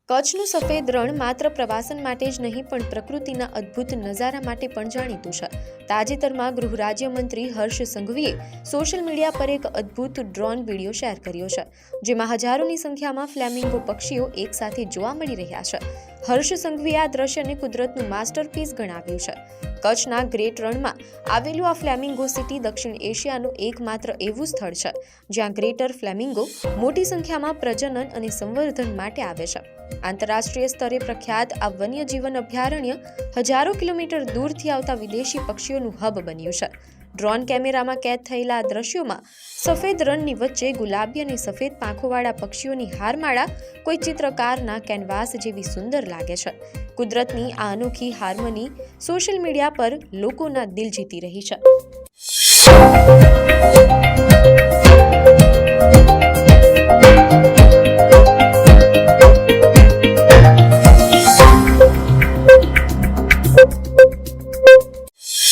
કચ્છનું સફેદ રણ માત્ર પ્રવાસન માટે જ નહીં પણ પ્રકૃતિના અદ્ભુત નજારા માટે પણ જાણીતું છે. તાજેતરમાં ગૃહ રાજ્યમંત્રી હર્ષ સંઘવીએ સોશિયલ મીડિયા પર એક અદ્ભુત ડ્રોન વિડીયો શેર કર્યો છે, જેમાં હજારોની સંખ્યામાં ફ્લેમિંગો પક્ષીઓ એકસાથે જોવા મળી રહ્યા છે. હર્ષ સંઘવીએ આ દ્રશ્યને કુદરતનું માસ્ટરપીસ ગણાવ્યું છે. કચ્છના ગ્રેટ રણમાં આવેલું આ ફ્લેમિંગો સિટી દક્ષિણ એશિયાનું એકમાત્ર એવું સ્થળ છે જ્યાં ગ્રેટર ફ્લેમિંગો મોટી સંખ્યામાં પ્રજનન અને સંવર્ધન માટે આવે છે. આંતરરાષ્ટ્રીય સ્તરે પ્રખ્યાત આ વન્યજીવન અભયારણ્ય હજારો કિલોમીટર દૂરથી આવતા વિદેશી પક્ષીઓનું હબ બન્યું છે. ડ્રોન કેમેરામાં કેદ થયેલા આ દ્રશ્યોમાં સફેદ રણની વચ્ચે ગુલાબી અને સફેદ પાંખોવાળા પક્ષીઓની હારમાળા કોઈ ચિત્રકારના કેનવાસ જેવી સુંદર લાગે છે. કુદરતની આ અનોખી હાર્મની સોશિયલ મીડિયા પર લોકોના દિલ જીતી રહી છે.